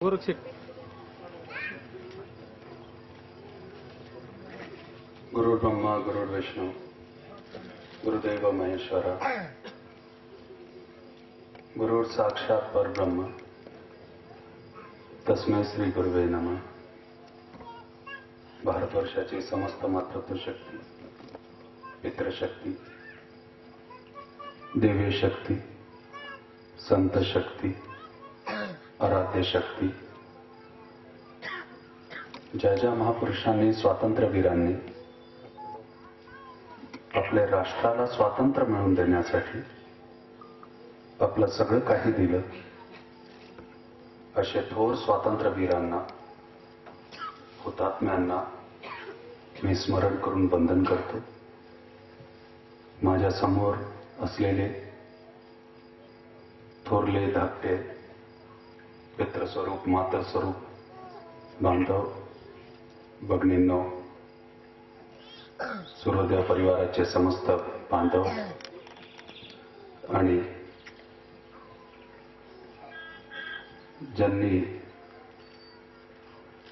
गोरक्षक गुरु ब्रह्मा गुरु विष्णु गुरुदेव महेश्वर गुरु साक्षात परब्रह्म तस्मै श्री गुरुवे नमः। भारतवर्षाची समस्त मातृत्व शक्ती, पितृशक्ती, देवी शक्ती, संत शक्ती, आराध्य शक्ती, ज्या ज्या महापुरुषांनी, स्वातंत्र्यवीरांनी आपल्या राष्ट्राला स्वातंत्र्य मिळवून देण्यासाठी आपलं सगळं काही दिलं, असे थोर स्वातंत्र्यवीरांना, हुतात्म्यांना मी स्मरण करून वंदन करतो। माझ्या समोर असलेले थोरले धाकटे पितृस्वरूप, मातृस्वरूप बांधव, भगिनींनो, सूर्योदय परिवाराचे समस्त बांधव आणि ज्यांनी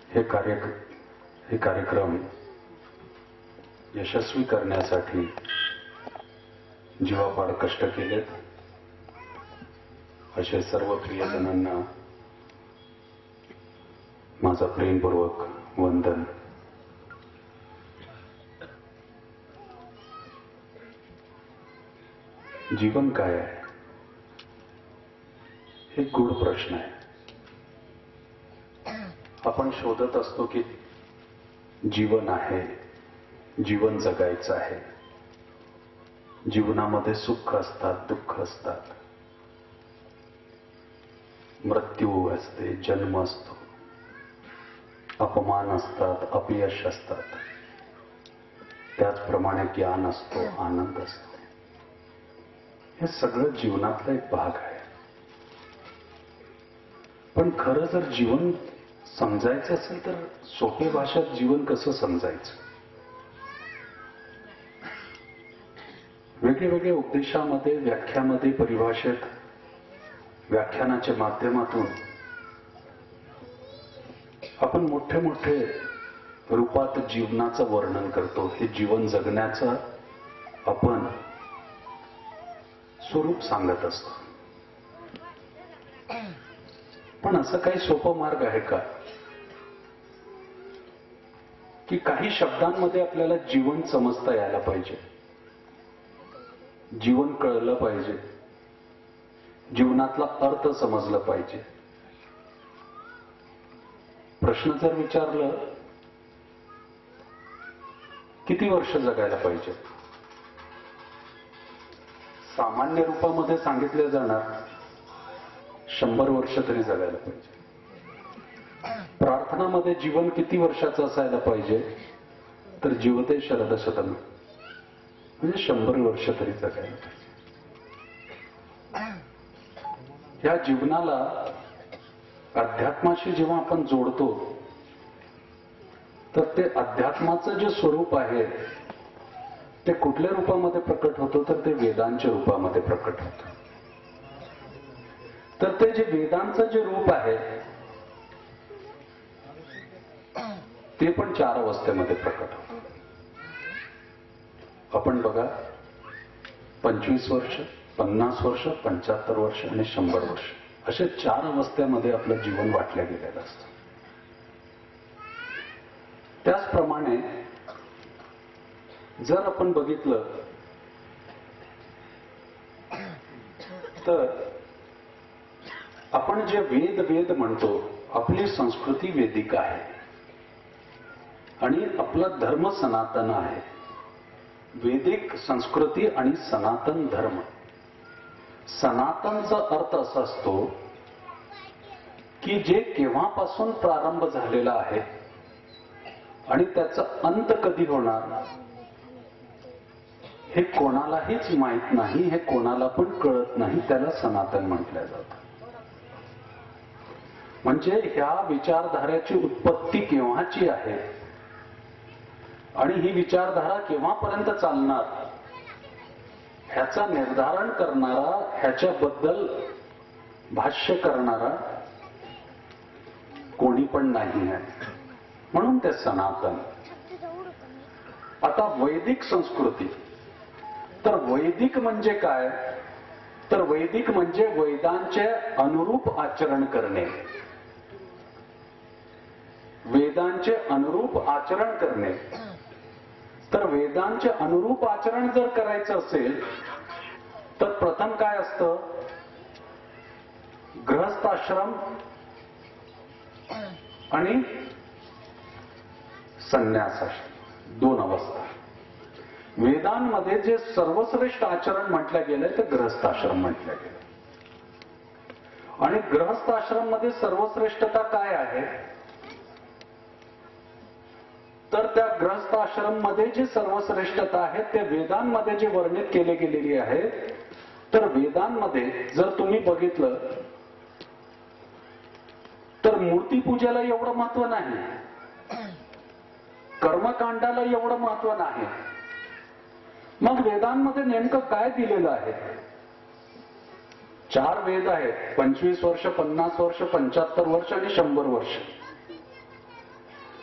हे कार्यक्रम यशस्वी करण्यासाठी जीवापाड कष्ट केलेत, असे सर्व प्रियजनांना माझा प्रेमपूर्वक वंदन। जीवन काय आहे? हे गूढ प्रश्न आहे। आपण शोधत असतो की जीवन आहे, जीवन जगायचं आहे, जीवनामध्ये सुख असतात, दुःख असतात, मृत्यू असते, जन्म असतो, अपमान असतात, अपयश असतात, त्याचप्रमाणे ज्ञान असतो, आनंद असतो। हे सगळं जीवनातला एक भाग आहे। पण खरं जर जीवन समजायचं असेल तर सोपे भाषेत जीवन कसं समजायचं? वेगवेगळ्या उपदेशामध्ये, व्याख्यामध्ये, परिभाषेत, व्याख्यानाच्या माध्यमातून आपण मोठे मोठे रूपात जीवनाचं वर्णन करतो। हे जीवन जगण्याचं आपण स्वरूप सांगत असतो। पण असं काही सोपं मार्ग आहे का की काही शब्दांमध्ये आपल्याला जीवन समजता यायला पाहिजे, जीवन कळलं पाहिजे, जीवनातला अर्थ समजला पाहिजे? प्रश्न जर विचारलं किती वर्ष जगायला पाहिजे, सामान्य रूपामध्ये सांगितलं जाणार 100 वर्ष तरी जगायला पाहिजे। प्रार्थनामध्ये जीवन किती वर्षाचं असायला पाहिजे तर जीवते शरद शतम, म्हणजे 100 वर्ष तरी जगायला पाहिजे। या जीवनाला अध्यात्माशी जेव्हा आपण जोडतो तर ते अध्यात्माचं जे स्वरूप आहे ते कुठल्या रूपामध्ये प्रकट होतं तर ते वेदांच्या रूपामध्ये प्रकट होतं। तर ते जे वेदांचं जे रूप आहे ते पण 4 अवस्थेमध्ये प्रकट होतं। आपण बघा, 25 वर्ष, 50 वर्ष, 75 वर्ष आणि 100 वर्ष असे 4 अवस्थेमध्ये आपलं जीवन वाटलं गेलेलं असतं। त्याचप्रमाणे जर आपण बघितलं तर आपण जे वेद म्हणतो, आपली संस्कृती वेदिक आहे आणि आपला धर्म सनातन आहे। वेदिक संस्कृती आणि सनातन धर्म। सनातनचा अर्थ असा असतो की जे केव्हापासून प्रारंभ झालेला आहे आणि त्याचा अंत कधी होणार हे कोणालाहीच माहित नाही, हे कोणाला पण कळत नाही, त्याला सनातन म्हटलं जातं। म्हणजे ह्या विचारधारेची उत्पत्ती केव्हाची आहे आणि ही विचारधारा केव्हापर्यंत चालणार ह्याचा निर्धारण करणारा, ह्याच्याबद्दल भाष्य करणारा कोणी पण नाही आहे, म्हणून ते सनातन. आता वैदिक संस्कृती, तर वैदिक म्हणजे काय? तर वैदिक म्हणजे वेदांचे अनुरूप आचरण करणे. वेदांचे अनुरूप आचरण करणे. तर वेदांचे अनुरूप आचरण जर करायचं असेल तर प्रथम काय असतं? गृहस्थाश्रम आणि संन्यासाश्रम, दोन अवस्था. वेदांमध्ये जे सर्वश्रेष्ठ आचरण म्हटलं गेलंय ते गृहस्थाश्रम म्हटलं गेलं. आणि गृहस्थाश्रम मध्ये सर्वश्रेष्ठता काय आहे? तर त्या गृहस्थाश्रम मध्ये जी सर्वश्रेष्ठता आहे ते वेदांमध्ये जे वर्णित केले गेलेली आहे. तर वेदांमध्ये जर तुम्ही बघितलं तर मूर्तीपूजेला एवढं महत्व नाही, कर्मकांडाला एवढं महत्व नाही. मग वेदांमध्ये नेमकं काय दिलेलं आहे? 4 वेद आहेत, 25 वर्ष, 50 वर्ष, 75 वर्ष आणि 100 वर्ष.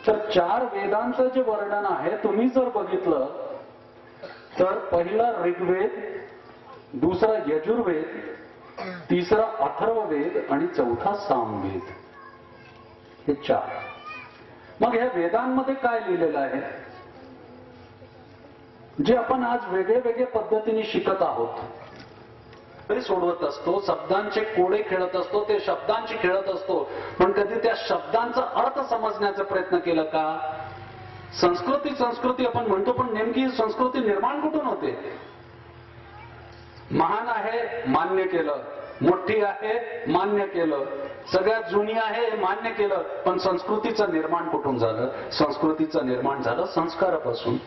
तर 4 वेदांचं जे वर्णन आहे तुम्ही जर बघितलं तर पहिला ऋग्वेद, दुसरा यजुर्वेद, तिसरा अथर्ववेद आणि चौथा सामवेद, हे 4. मग ह्या वेदांमध्ये काय लिहिलेलं आहे जे आपण आज वेगळे वेगळे पद्धतीने शिकत आहोत, तरी सोडवत असतो, शब्दांचे कोडे खेळत असतो, ते शब्दांची खेळत असतो, पण कधी त्या शब्दांचा अर्थ समजण्याचा प्रयत्न केला का? संस्कृती आपण म्हणतो, पण नेमकी संस्कृती निर्माण कुठून होते? महान आहे मान्य केलं, मोठी आहे मान्य केलं, सगळ्यात जुनी आहे मान्य केलं, पण संस्कृतीचं निर्माण कुठून झालं? संस्कृतीचं निर्माण झालं संस्कारापासून.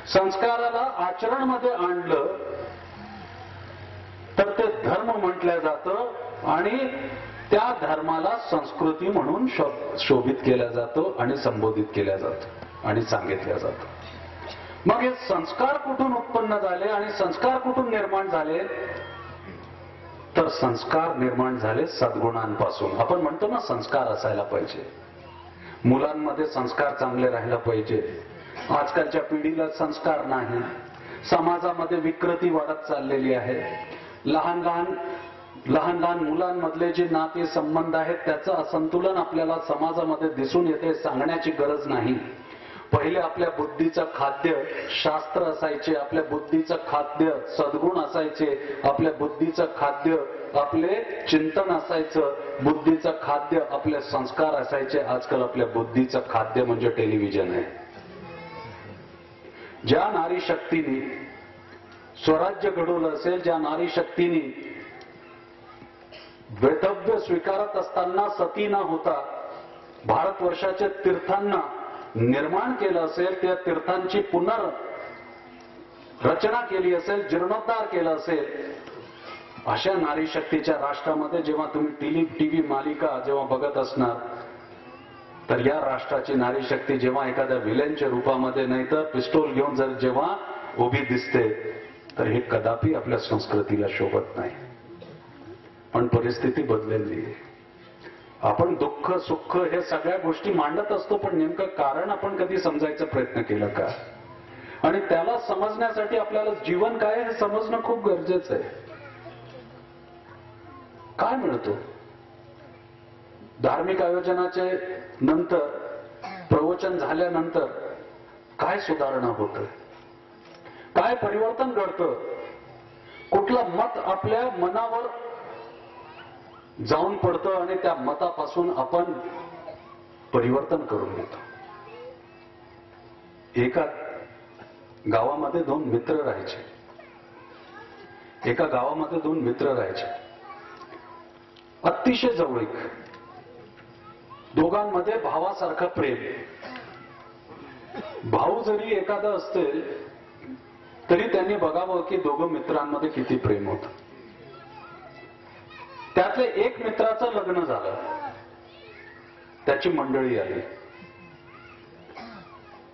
संस्काराला आचरण मध्ये आणलं तर ते धर्म म्हटलं जातं आणि त्या धर्माला संस्कृती म्हणून शोभित केलं जातं आणि संबोधित केलं जातं आणि सांगितलं जातं. मग हे संस्कार कुठून उत्पन्न झाले आणि संस्कार कुठून निर्माण झाले? तर संस्कार निर्माण झाले सद्गुणांपासून. आपण म्हणतो ना संस्कार असायला पाहिजे, मुलांमध्ये संस्कार चांगले राहायला पाहिजे. आजकालच्या पिढीला संस्कार नाही, समाजामध्ये विकृती वाढत चाललेली आहे. लहान लहान मुलांमधले जे नाते संबंध आहेत त्याचं असंतुलन आपल्याला समाजामध्ये दिसून येते, सांगण्याची गरज नाही. पहिले आपल्या बुद्धीचं खाद्य शास्त्र असायचे, आपल्या बुद्धीचं खाद्य सद्गुण असायचे, आपल्या बुद्धीचं खाद्य आपले चिंतन असायचं, बुद्धीचं खाद्य आपले संस्कार असायचे. आजकाल आपल्या बुद्धीचं खाद्य म्हणजे टेलिव्हिजन आहे. ज्या नारी शक्तीने स्वराज्य घडवलं असेल, ज्या नारी शक्तीने वैधव्य स्वीकारत असताना सती न होता भारतवर्षाच्या तीर्थांना निर्माण केलं असेल, त्या तीर्थांची पुनर्रचना केली असेल, जीर्णोद्धार केला असेल, अशा नारी शक्तीच्या राष्ट्रामध्ये जेव्हा तुम्ही टीव्ही मालिका जेव्हा बघत असणार तर या राष्ट्राची नारी शक्ती जेव्हा एखाद्या विलनच्या रूपामध्ये नाही तर पिस्तूल घेऊन जर जेव्हा उभी दिसते तर हे कदापि आपल्या संस्कृतीला शोभत नाही. पण परिस्थिती बदललेली आहे. आपण दुःख सुख हे सगळ्या गोष्टी मांडत असतो, पण नेमकं कारण आपण कधी समजायचा प्रयत्न केला का? आणि त्याला समजण्यासाठी आपल्याला जीवन काय हे समजणं खूप गरजेचं आहे. काय मिळतो धार्मिक आयोजनाचे नंतर, प्रवचन झाल्यानंतर काय सुधारणा होतं, काय परिवर्तन घडतं, कुठलं मत आपल्या मनावर जाऊन पडतं आणि त्या मतापासून आपण परिवर्तन करून घेतो. एका गावामध्ये 2 मित्र राहायचे. एका गावामध्ये 2 मित्र राहायचे, अतिशय जवळीक, दोघांमध्ये भावासारखं प्रेम. भाऊ जरी एखादा असतील तरी त्यांनी बघावं की दोघं मित्रांमध्ये किती प्रेम होतं. त्यातले एक मित्राचं लग्न झालं, त्याची मंडळी आली.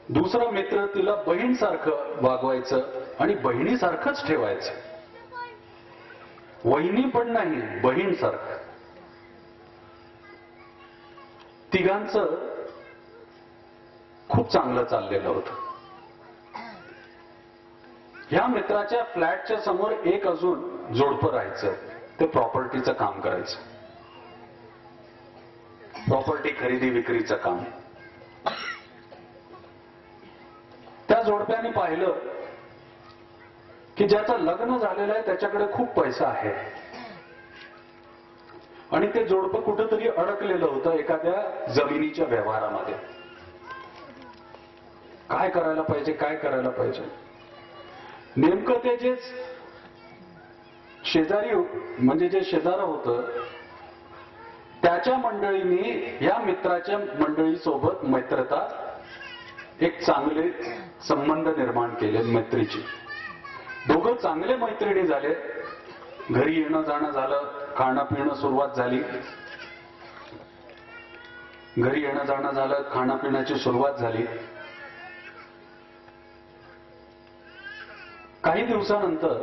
दुसरा मित्र तिला बहीणसारखं वागवायचं आणि बहिणीसारखंच ठेवायचं. वहिनी पण नाही, बहीणसारखं. तिघांचं खूप चांगलं चाललेलं होतं. ह्या मित्राच्या फ्लॅटच्या समोर एक अजून जोडपं राहायचं. ते प्रॉपर्टीचं काम करायचं, प्रॉपर्टी खरेदी विक्रीचं काम. त्या जोडप्याने पाहिलं की ज्याचं लग्न झालेलं आहे त्याच्याकडे खूप पैसा आहे आणि ते जोडपं कुठंतरी अडकलेलं होतं एखाद्या जमिनीच्या व्यवहारामध्ये. काय करायला पाहिजे, काय करायला पाहिजे. नेमकं ते जे शेजारी म्हणजे जे शेजारा होतं त्याच्या मंडळींनी या मित्राच्या मंडळीसोबत मैत्रता, एक चांगले संबंध निर्माण केले मैत्रीचे. दोघं चांगले मैत्रिणी झाले. घरी येणं जाणं झालं, खाणं पिणं सुरुवात झाली. घरी येणं जाणं झालं, खाणं पिण्याची सुरुवात झाली. काही दिवसानंतर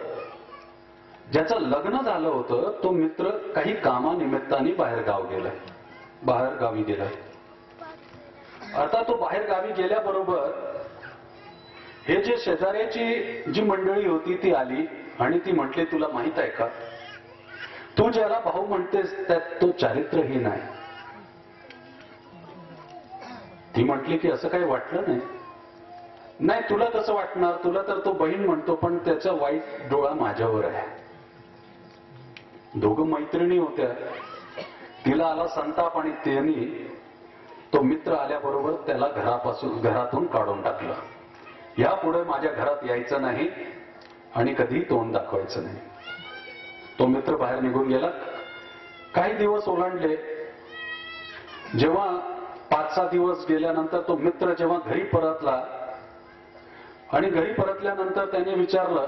ज्याचं लग्न झालं होतं तो मित्र काही कामानिमित्ताने बाहेर गावी गेला. आता तो बाहेर गावी गेल्याबरोबर हे जे शेजाऱ्याची जी मंडळी होती ती आली आणि ती म्हटली, तुला माहित आहे का, तू ज्याला भाऊ म्हणतेस त्यात तो चारित्र्यहीन आहे. ती म्हटली की असं काही वाटलं नाही. नाही, तुला कसं वाटणार, तुला तर तो बहीण म्हणतो, पण त्याचा वाईट डोळा माझ्यावर आहे. दोघं मैत्रिणी होत्या. तिला आला संताप आणि त्यांनी तो मित्र आल्याबरोबर त्याला घरातून काढून टाकलं. यापुढे माझ्या घरात यायचं नाही आणि कधी तोंड दाखवायचं नाही. तो मित्र बाहेर निघून गेला. काही दिवस ओलांडले. जेव्हा 5-6 दिवस गेल्यानंतर तो मित्र जेव्हा घरी परतला आणि घरी परतल्यानंतर त्याने विचारलं,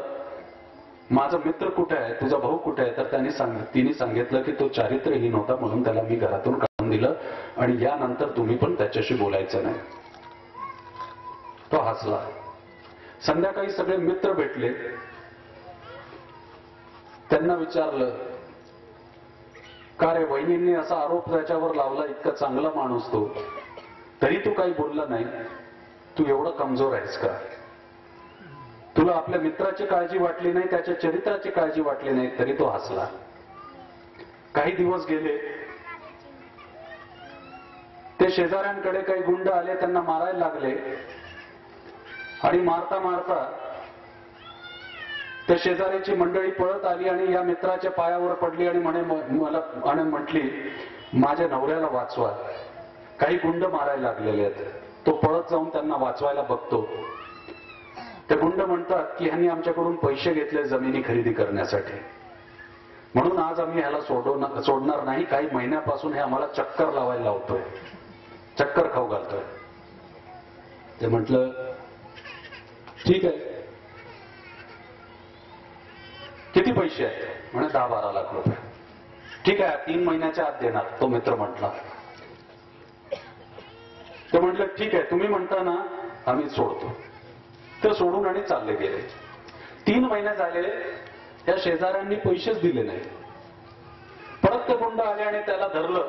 माझा मित्र कुठे आहे, तुझा भाऊ कुठे आहे. तर तिने सांगितलं की तो चारित्र्यहीन होता म्हणून त्याला मी घरातून काढून दिलं आणि यानंतर तुम्ही पण त्याच्याशी बोलायचं नाही. तो हसला. संध्याकाळी सगळे मित्र भेटले. त्यांना विचारलं, का रे, वहिनींनी असा आरोप त्याच्यावर लावला, इतका चांगला माणूस तो, तरी तू काही बोलला नाही. तू एवढं कमजोर आहेस का? तुला आपल्या मित्राची काळजी वाटली नाही, त्याच्या चरित्राची काळजी वाटली नाही. तरी तो हसला. काही दिवस गेले. ते शेजाऱ्यांकडे काही गुंड आले, त्यांना मारायला लागले आणि मारता मारता त्या शेजाऱ्याची मंडळी पळत आली आणि या मित्राच्या पायावर पडली आणि म्हटली, माझ्या नवऱ्याला वाचवा, काही गुंड मारायला लागलेले आहेत. तो पळत जाऊन त्यांना वाचवायला बघतो. ते गुंड म्हणतात की ह्यांनी आमच्याकडून पैसे घेतले जमिनी खरेदी करण्यासाठी, म्हणून आज आम्ही ह्याला सोडणार नाही. काही महिन्यापासून हे आम्हाला चक्कर लावायला लावतोय, चक्कर खाऊ घालतोय. ते म्हटलं, ठीक आहे, किती पैसे आहेत? म्हणे 10-12 लाख रुपये. ठीक आहे, 3 महिन्याच्या आत देणार. तो मित्र म्हटला. ते म्हटलं, ठीक आहे, तुम्ही म्हणता ना, आम्ही सोडतो. ते सोडून आणि चालले गेले. 3 महिने झाले, त्या शेजाऱ्यांनी पैसेच दिले नाही. परत ते गुंड आले आणि त्याला धरलं.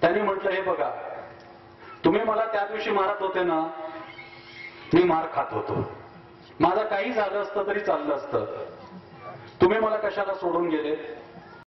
त्यांनी म्हटलं, हे बघा, तुम्ही मला त्या दिवशी मारत होते ना, मी मार खात होतो, माझं काही झालं असतं तरी चाललं असतं, तुम्ही मला कशाला सोडून गेले?